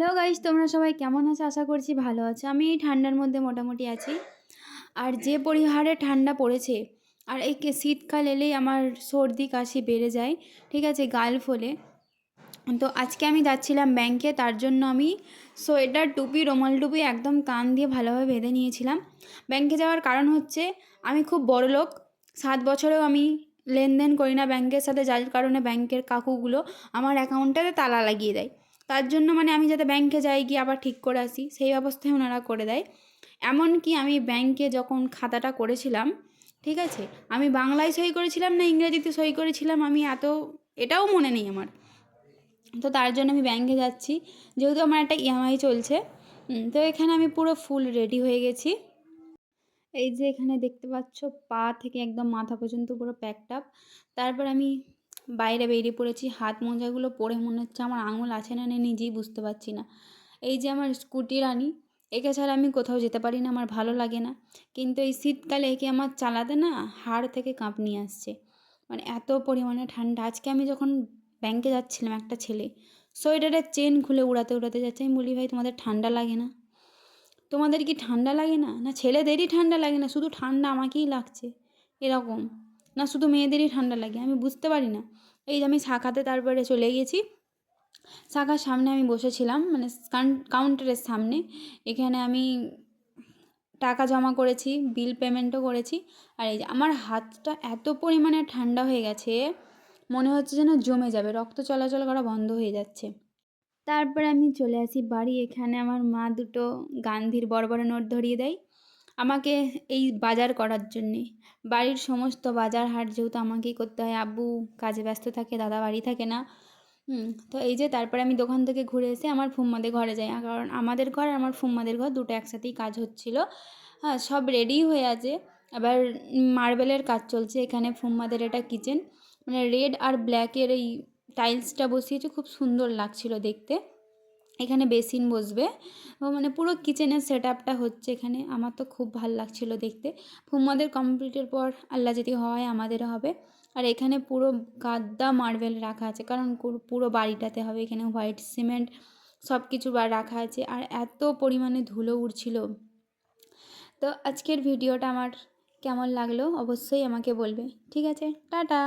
Hello guys, তোমরা সবাই কেমন আছো? আশা করছি ভালো আছো। আমি এই ঠান্ডার মধ্যে মোটামুটি আছি। আর যে পরিহারে ঠান্ডা পড়েছে, আর এই শীতকাল এলেই আমার সর্দি কাশি বেড়ে যায়, ঠিক আছে, গাল ফোলে। তো আজকে আমি যাচ্ছিলাম ব্যাংকে, তার জন্য আমি সোয়েটার, টুপি, রুমাল টুপি একদম কান দিয়ে ভালোভাবে বেঁধে নিয়েছিলাম। ব্যাংকে যাওয়ার কারণ হচ্ছে আমি খুব বড়লোক। 7 বছরেও আমি লেনদেন করি না ব্যাংকের সাথে, যার কারণে ব্যাংকের কাকুগুলো আমার অ্যাকাউন্টটাতে তালা লাগিয়ে দেয়। তার জন্য মানে আমি যাতে ব্যাংকে যাই, গিয়ে আবার ঠিক করে আসি, সেই ব্যবস্থাই ওনারা করে দেয়। এমনকি আমি ব্যাংকে যখন খাতাটা করেছিলাম, ঠিক আছে, আমি বাংলায় সই করেছিলাম না ইংরেজিতে সই করেছিলাম, আমি এটাও মনে নেই আমার। তো তার জন্য আমি ব্যাংকে যাচ্ছি, যেহেতু আমার একটা ইএমআই চলছে। তো এখানে আমি পুরো ফুল রেডি হয়ে গেছি। এই যে এখানে দেখতে পাচ্ছ, পা থেকে একদম মাথা পর্যন্ত পুরো প্যাকড আপ। তারপর আমি বাইরে বেরিয়ে পড়েছি। হাত মোজাগুলো পরে মনে হচ্ছে আমার আঙুল আছে না নেই নিজেই বুঝতে পারছি না। এই যে আমার স্কুটি রানি, একে ছাড়া আমি কোথাও যেতে পারি না, আমার ভালো লাগে না। কিন্তু এই শীতকালে একে আমার চালাতে না হাড় থেকে কাঁপুনি আসছে, মানে এত পরিমাণে ঠান্ডা। আজকে আমি যখন ব্যাংকে যাচ্ছিলাম, একটা ছেলে সোয়েটারের চেন খুলে উড়াতে উড়াতে যাচ্ছে। আমি বলি, ভাই তোমাদের ঠান্ডা লাগে না? তোমাদের কি ঠান্ডা লাগে না? না ছেলেদেরই ঠান্ডা লাগে না, শুধু ঠান্ডা আমাকেই লাগছে এরকম? না শুধু মেয়েদেরই ঠান্ডা লাগে? আমি বুঝতে পারি না। এই যে আমি শাখাতে তারপরে চলে গেছি। শাখার সামনে আমি বসেছিলাম, মানে কাউন্টারের সামনে। এখানে আমি টাকা জমা করেছি, বিল পেমেন্টও করেছি। আর এই যে আমার হাতটা এত পরিমাণে ঠান্ডা হয়ে গেছে, মনে হচ্ছে যেন জমে যাবে, রক্ত চলাচল করা বন্ধ হয়ে যাচ্ছে। তারপরে আমি চলে আসি বাড়ি। এখানে আমার মা দুটো গান্ধীর বড় বড় নোট ধরিয়ে দেয় আমাকে, এই বাজার করার জন্যে। বাড়ির সমস্ত বাজার হাট যেহেতু আমাকেই করতে হয়, আব্বু কাজে ব্যস্ত থাকে, দাদা বাড়ি থাকে না। তো এই যে তারপরে আমি দোকান থেকে ঘুরে এসে আমার ফুম্মাদের ঘরে যাই, কারণ আমাদের ঘর আর আমার ফুম্মাদের ঘর দুটো একসাথেই কাজ হচ্ছিলো। হ্যাঁ, সব রেডি হয়ে আছে। আবার মার্বেলের কাজ চলছে এখানে। ফুম্মাদের এটা কিচেন, মানে রেড আর ব্ল্যাকের এই টাইলসটা বসিয়েছে, খুব সুন্দর লাগছিল দেখতে। এখানে বেসিন বসবে, ও মানে পুরো কিচেনের সেট আপটা হচ্ছে এখানে। আমার তো খুব ভাল লাগছিলো দেখতে। ফুম্মাদের কমপ্লিটের পর আল্লাহ যদি হয় আমাদেরও হবে। আর এখানে পুরো গাদ্দা মার্বেল রাখা আছে, কারণ পুরো বাড়িটাতে হবে। এখানে হোয়াইট সিমেন্ট সব কিছু রাখা আছে। আর এত পরিমাণে ধুলো উড়ছিল। তো আজকের ভিডিওটা আমার কেমন লাগলো অবশ্যই আমাকে বলবে। ঠিক আছে, টাটা।